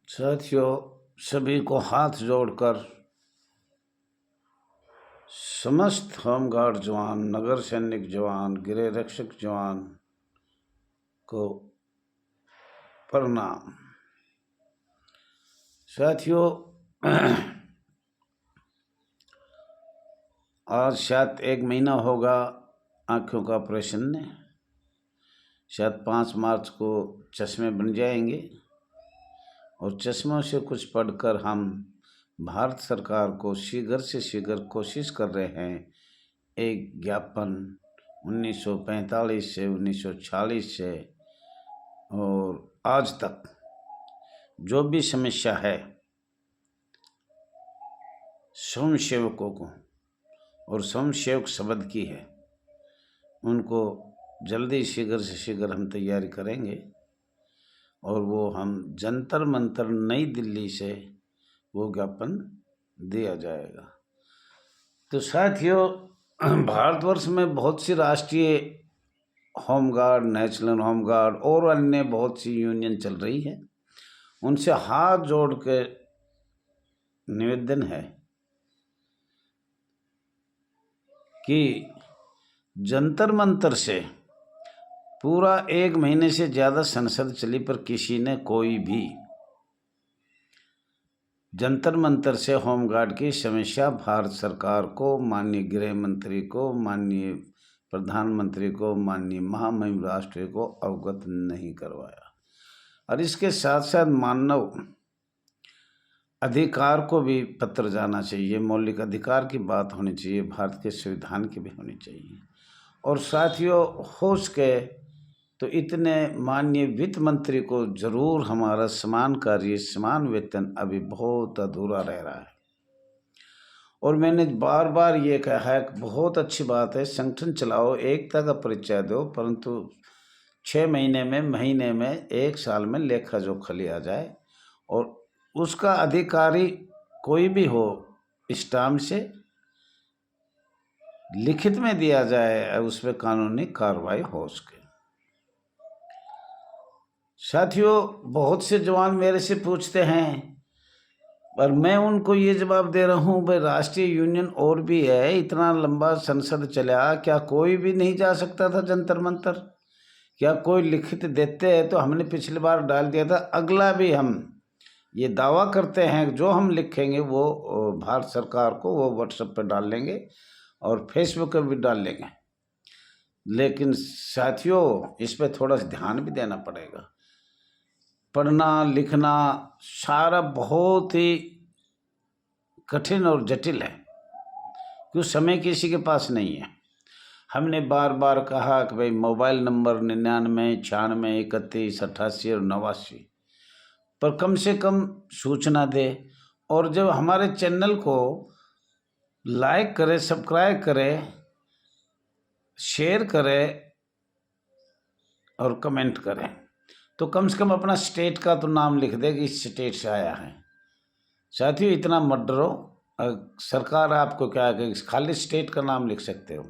साथियों, सभी को हाथ जोड़कर समस्त होमगार्ड जवान, नगर सैनिक जवान, गृह रक्षक जवान को प्रणाम। साथियों, आज शायद 1 महीना होगा आँखों का ऑपरेशन ने। शायद 5 मार्च को चश्मे बन जाएंगे और चश्मों से कुछ पढ़कर हम भारत सरकार को शीघ्र से शीघ्र कोशिश कर रहे हैं एक ज्ञापन 1945 से 1946 से और आज तक जो भी समस्या है स्वयंसेवकों को और स्वयंसेवक शब्द की है, उनको जल्दी शीघ्र से शीघ्र हम तैयारी करेंगे और वो हम जंतर मंतर नई दिल्ली से वो ज्ञापन दिया जाएगा। तो साथियों, भारतवर्ष में बहुत सी राष्ट्रीय होमगार्ड, नेशनल होमगार्ड और अन्य बहुत सी यूनियन चल रही है। उनसे हाथ जोड़ के निवेदन है कि जंतर मंतर से पूरा 1 महीने से ज़्यादा संसद चली पर किसी ने कोई भी जंतर मंतर से होमगार्ड की समस्या भारत सरकार को, माननीय गृह मंत्री को, माननीय प्रधानमंत्री को, माननीय महामहिम राष्ट्रपति को अवगत नहीं करवाया। और इसके साथ साथ मानव अधिकार को भी पत्र जाना चाहिए, मौलिक अधिकार की बात होनी चाहिए, भारत के संविधान की भी होनी चाहिए। और साथियों, हो सके तो इतने माननीय वित्त मंत्री को जरूर हमारा समान कार्य, समान वेतन अभी बहुत अधूरा रह रहा है। और मैंने बार बार ये कहा है कि बहुत अच्छी बात है, संगठन चलाओ, एकता का परिचय दो, परंतु 6 महीने में, महीने में, 1 साल में लेखा जोखा लिया जाए और उसका अधिकारी कोई भी हो स्टाम्प से लिखित में दिया जाए, उस पर कानूनी कार्रवाई हो सके। साथियों, बहुत से जवान मेरे से पूछते हैं पर मैं उनको ये जवाब दे रहा हूँ, भाई राष्ट्रीय यूनियन और भी है, इतना लंबा संसद चला, क्या कोई भी नहीं जा सकता था जंतर मंतर? क्या कोई लिखित देते हैं? तो हमने पिछली बार डाल दिया था, अगला भी हम ये दावा करते हैं जो हम लिखेंगे वो भारत सरकार को वो व्हाट्सएप पर डाल लेंगे और फेसबुक पर भी डाल लेंगे। लेकिन साथियों, इस पर थोड़ा सा ध्यान भी देना पड़ेगा। पढ़ना लिखना सारा बहुत ही कठिन और जटिल है, क्योंकि समय किसी के पास नहीं है। हमने बार बार कहा कि भाई मोबाइल नंबर 99 96 31 88 और 89 पर कम से कम सूचना दे। और जब हमारे चैनल को लाइक करे, सब्सक्राइब करे, शेयर करे और कमेंट करें, तो कम से कम अपना स्टेट का तो नाम लिख दे कि इस स्टेट से आया है। साथियों, इतना मत डरो, सरकार आपको क्या है, खाली स्टेट का नाम लिख सकते हो।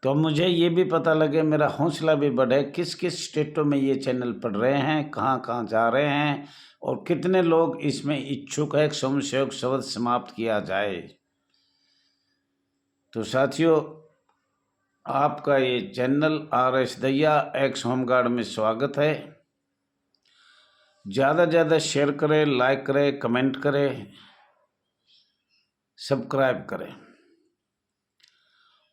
तो मुझे ये भी पता लगे, मेरा हौसला भी बढ़े, किस किस स्टेटों में ये चैनल पढ़ रहे हैं, कहाँ कहाँ जा रहे हैं और कितने लोग इसमें इच्छुक है स्वयंसेवक शब्द समाप्त किया जाए। तो साथियों, आपका ये channel RS Dahiya x home guard में स्वागत है। ज़्यादा ज़्यादा शेयर करें, लाइक करें, कमेंट करें, सब्सक्राइब करें।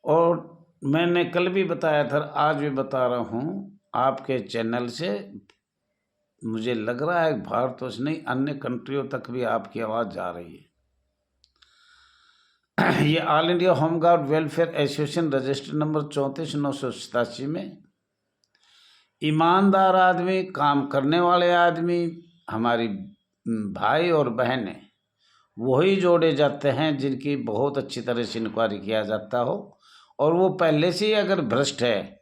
और मैंने कल भी बताया था, आज भी बता रहा हूँ, आपके चैनल से मुझे लग रहा है भारतवर्ष नहीं, अन्य कंट्रियों तक भी आपकी आवाज़ जा रही है। ये all India home guard welfare association register number 34,987 में ईमानदार आदमी, काम करने वाले आदमी, हमारी भाई और बहनें वही जोड़े जाते हैं जिनकी बहुत अच्छी तरह से इंक्वायरी किया जाता हो। और वो पहले से ही अगर भ्रष्ट है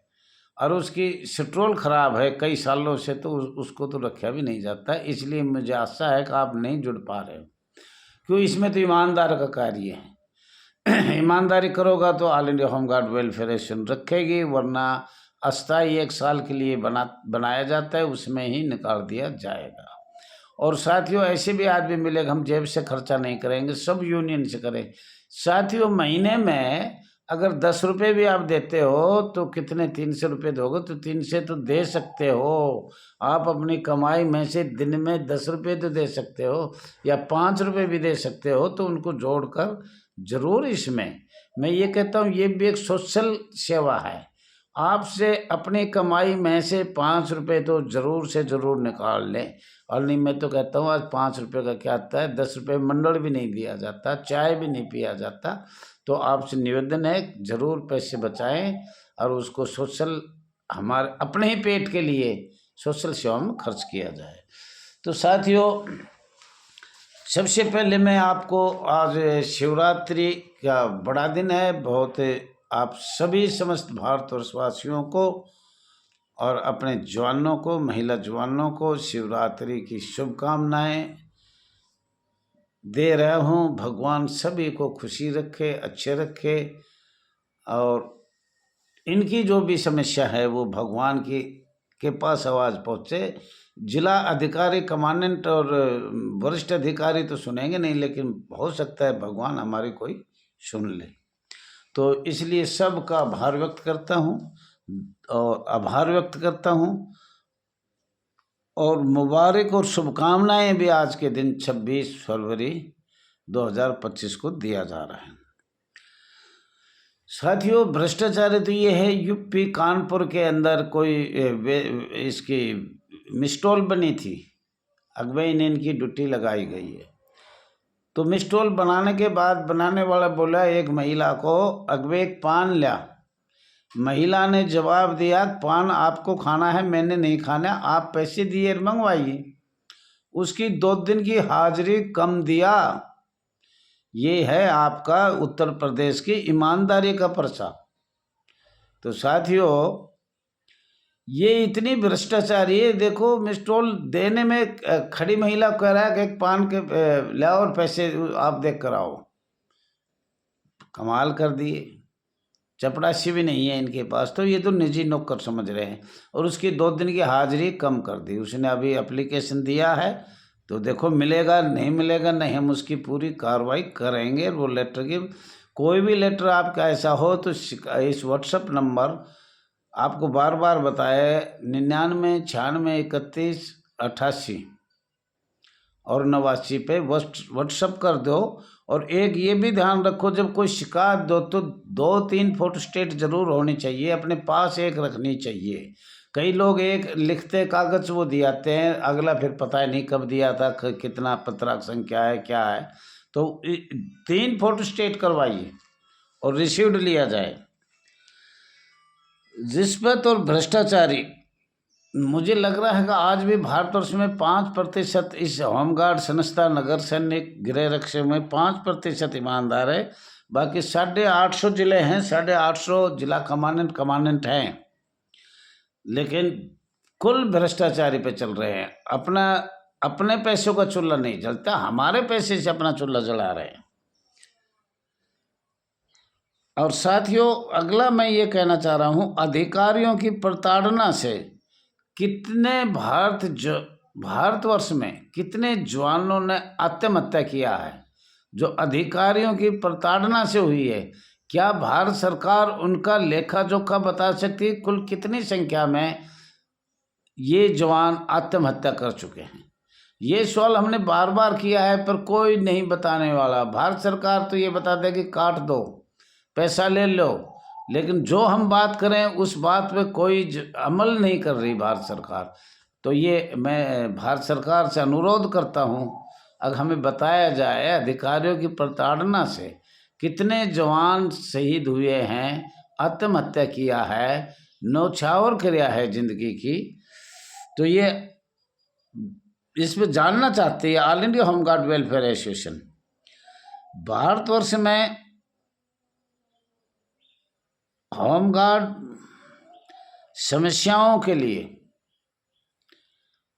और उसकी स्ट्रोल खराब है कई सालों से, तो उसको तो रखा भी नहीं जाता। इसलिए मुझे आशा है कि आप नहीं जुड़ पा रहे हो, क्योंकि इसमें तो ईमानदार का कार्य है। ईमानदारी करोगा तो all India home guard welfare association रखेगी, वरना अस्थायी 1 साल के लिए बनाया जाता है, उसमें ही निकाल दिया जाएगा। और साथियों ऐसे भी आदमी मिलेगा, हम जेब से खर्चा नहीं करेंगे, सब यूनियन से करें। साथियों महीने में अगर 10 रुपये भी आप देते हो तो कितने, 300 रुपये दोगे तो 300 तो दे सकते हो आप अपनी कमाई में से। दिन में 10 रुपये तो दे सकते हो या 5 रुपये भी दे सकते हो, तो उनको जोड़कर जरूर इसमें मैं ये कहता हूँ ये भी एक सोशल सेवा है। आपसे अपनी कमाई में से 5 रुपये तो ज़रूर से ज़रूर निकाल लें। और नहीं, मैं तो कहता हूँ आज 5 रुपये का क्या आता है, 10 रुपये मंडल भी नहीं दिया जाता, चाय भी नहीं पिया जाता। तो आपसे निवेदन है ज़रूर पैसे बचाएं और उसको सोशल, हमारे अपने ही पेट के लिए सोशल सेवा में खर्च किया जाए। तो साथियों सबसे पहले मैं आपको, आज शिवरात्रि का बड़ा दिन है, बहुत आप सभी समस्त भारतवर्षवासियों को और अपने जवानों को, महिला जवानों को शिवरात्रि की शुभकामनाएं दे रहा हूँ। भगवान सभी को खुशी रखे, अच्छे रखे और इनकी जो भी समस्या है वो भगवान के पास आवाज़ पहुँचे। जिला अधिकारी, कमांडेंट और वरिष्ठ अधिकारी तो सुनेंगे नहीं, लेकिन हो सकता है भगवान हमारी कोई सुन ले। तो इसलिए सबका आभार व्यक्त करता हूँ और मुबारक और शुभकामनाएं भी आज के दिन 26 फरवरी 2025 को दिया जा रहा है। साथियों भ्रष्टाचार तो ये है, यूपी कानपुर के अंदर कोई इसकी मिस्टॉल बनी थी, अगुवाई ने इनकी ड्यूटी लगाई गई है। तो मिस्टॉल बनाने के बाद बनाने वाला बोला एक महिला को, अगवे एक पान लिया। महिला ने जवाब दिया पान आपको खाना है, मैंने नहीं खाना, आप पैसे दिए मंगवाइए। उसकी 2 दिन की हाजिरी कम दिया। ये है आपका उत्तर प्रदेश की ईमानदारी का पर्चा। तो साथियों ये इतनी भ्रष्टाचारी है, देखो मिस्टॉल देने में खड़ी महिला कह रहा है कि एक पान के लाओ और पैसे आप देख कर आओ। कमाल कर दिए, चपरासी भी नहीं है इनके पास, तो ये तो निजी नौकर समझ रहे हैं। और उसकी 2 दिन की हाजिरी कम कर दी। उसने अभी एप्लीकेशन दिया है, तो देखो मिलेगा नहीं मिलेगा नहीं, हम उसकी पूरी कार्रवाई करेंगे। वो लेटर की, कोई भी लेटर आपका ऐसा हो तो इस व्हाट्सएप नंबर आपको बार बार बताए 99 96 31 88 और 89 पे व्हाट्सएप कर दो। और एक ये भी ध्यान रखो, जब कोई शिकायत दो तो 2-3 फोटोस्टेट जरूर होनी चाहिए, अपने पास एक रखनी चाहिए। कई लोग एक लिखते कागज वो दियाते हैं, अगला फिर पता नहीं कब दिया था, कितना पत्रक संख्या है क्या है। तो 3 फोटोस्टेट करवाइए और रिसीव्ड लिया जाए। रिश्वत और भ्रष्टाचारी, मुझे लग रहा है कि आज भी भारतवर्ष में 5% इस होमगार्ड संस्था, नगर सैनिक, गृह रक्षक में 5% ईमानदार है। बाकी 850 जिले हैं, 850 जिला कमांडेंट हैं, लेकिन कुल भ्रष्टाचारी पे चल रहे हैं। अपने पैसों का चूल्हा नहीं जलता, हमारे पैसे से अपना चूल्हा जला रहे हैं। और साथियों अगला मैं ये कहना चाह रहा हूँ, अधिकारियों की प्रताड़ना से कितने भारतवर्ष में कितने जवानों ने आत्महत्या किया है, जो अधिकारियों की प्रताड़ना से हुई है। क्या भारत सरकार उनका लेखा जोखा बता सकती है, कुल कितनी संख्या में ये जवान आत्महत्या कर चुके हैं? ये सवाल हमने बार बार किया है, पर कोई नहीं बताने वाला। भारत सरकार तो ये बता दे कि काट दो, पैसा ले लो, लेकिन जो हम बात करें उस बात पे कोई अमल नहीं कर रही भारत सरकार। तो ये मैं भारत सरकार से अनुरोध करता हूँ, अगर हमें बताया जाए अधिकारियों की प्रताड़ना से कितने जवान शहीद हुए हैं, आत्महत्या किया है, न्यौछावर किया है जिंदगी की, तो ये इस पर जानना चाहते हैं all India home guard welfare association. Bharatvarsh में होमगार्ड समस्याओं के लिए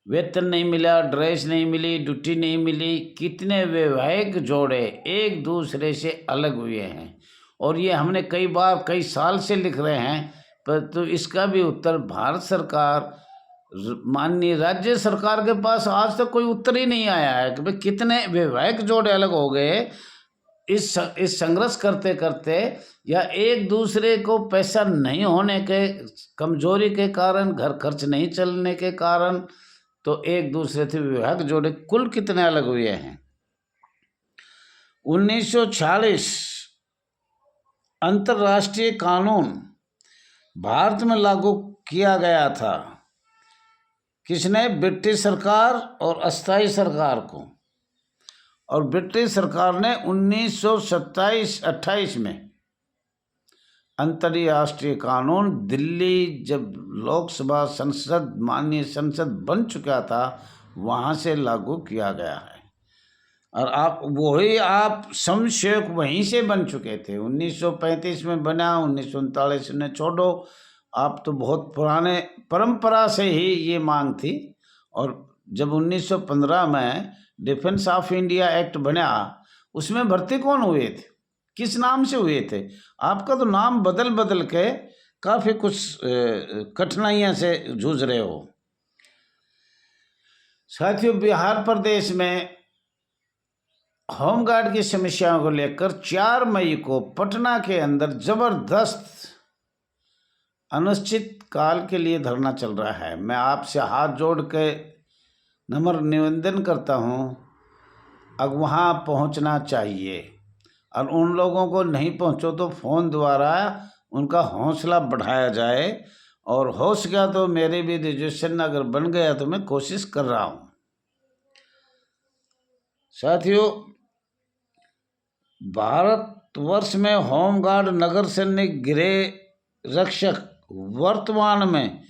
वेतन नहीं मिला, ड्रेस नहीं मिली, ड्यूटी नहीं मिली, कितने वैवाहिक जोड़े एक दूसरे से अलग हुए हैं। और ये हमने कई बार, कई साल से लिख रहे हैं, पर तो इसका भी उत्तर भारत सरकार माननीय राज्य सरकार के पास आज तक कोई उत्तर ही नहीं आया है कि भाई कितने वैवाहिक जोड़े अलग हो गए इस संघर्ष करते करते, या एक दूसरे को पैसा नहीं होने के, कमजोरी के कारण, घर खर्च नहीं चलने के कारण, तो एक दूसरे से वैवाहिक जोड़े कुल कितने अलग हुए हैं। 1946 अंतर्राष्ट्रीय कानून भारत में लागू किया गया था। किसने? ब्रिटिश सरकार और अस्थायी सरकार को। और ब्रिटिश सरकार ने 1927-28 में अंतर्राष्ट्रीय कानून दिल्ली जब लोकसभा संसद, माननीय संसद बन चुका था, वहाँ से लागू किया गया है। और आप समसेवक वहीं से बन चुके थे। 1935 में बना, 1939 में छोड़ो। आप तो बहुत पुराने परंपरा से ही ये मांग थी। और जब 1915 में डिफेंस ऑफ इंडिया एक्ट बना, उसमें भर्ती कौन हुए थे, किस नाम से हुए थे? आपका तो नाम बदल के काफ़ी कुछ कठिनाइयाँ से जूझ रहे हो। साथियों, बिहार प्रदेश में होमगार्ड की समस्याओं को लेकर 4 मई को पटना के अंदर जबरदस्त अनिश्चित काल के लिए धरना चल रहा है। मैं आपसे हाथ जोड़ के नम्र निवेदन करता हूँ, अब वहाँ पहुँचना चाहिए। और उन लोगों को नहीं पहुँचो तो फ़ोन द्वारा उनका हौसला बढ़ाया जाए। और हो सका तो मेरे भी रिजर्वेशन अगर बन गया तो मैं कोशिश कर रहा हूँ। साथियों, भारतवर्ष में होमगार्ड, नगर सैनिक, गृह रक्षक वर्तमान में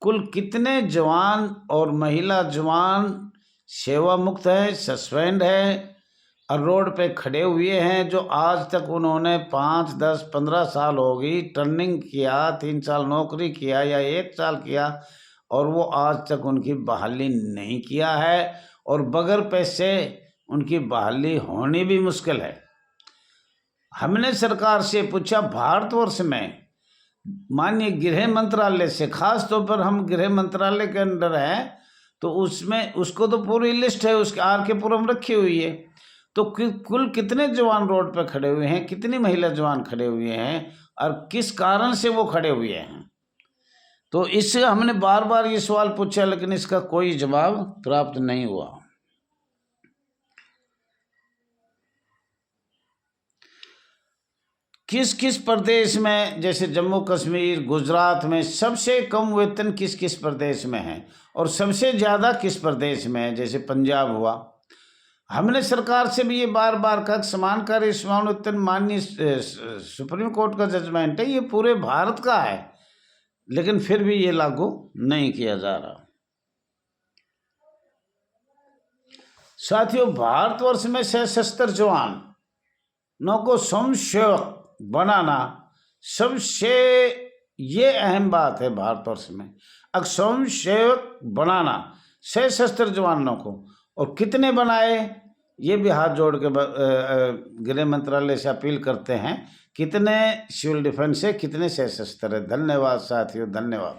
कुल कितने जवान और महिला जवान सेवा मुक्त है, सस्पेंड है और रोड पे खड़े हुए हैं, जो आज तक उन्होंने 5, 10, 15 साल हो गई ट्रेनिंग किया, 3 साल नौकरी किया या 1 साल किया, और वो आज तक उनकी बहाली नहीं किया है। और बगैर पैसे उनकी बहाली होनी भी मुश्किल है। हमने सरकार से पूछा, भारतवर्ष में माननीय गृह मंत्रालय से, खास तौर पर हम गृह मंत्रालय के अंडर हैं, तो उसमें उसको तो पूरी लिस्ट है, उसके आर.के. पुरम रखी हुई है। तो कुल कितने जवान रोड पर खड़े हुए हैं, कितनी महिला जवान खड़े हुए हैं और किस कारण से वो खड़े हुए हैं। तो इससे हमने बार बार ये सवाल पूछा, लेकिन इसका कोई जवाब प्राप्त नहीं हुआ। किस किस प्रदेश में, जैसे जम्मू कश्मीर, गुजरात में सबसे कम वेतन किस किस प्रदेश में है और सबसे ज़्यादा किस प्रदेश में है, जैसे पंजाब हुआ। हमने सरकार से भी ये बार बार कहा, समानकारी समान वेतन माननीय सुप्रीम कोर्ट का जजमेंट है, ये पूरे भारत का है, लेकिन फिर भी ये लागू नहीं किया जा रहा। साथियों, भारतवर्ष में सशस्त्र जवानों को स्वयंसेवक बनाना सबसे ये अहम बात है भारतवर्ष में। अब स्वयंसेवक बनाना सशस्त्र जवानों को, और कितने बनाए ये भी हाथ जोड़ के गृह मंत्रालय से अपील करते हैं, कितने सिविल डिफेंस है, कितने सशस्त्र है। धन्यवाद साथियों, धन्यवाद।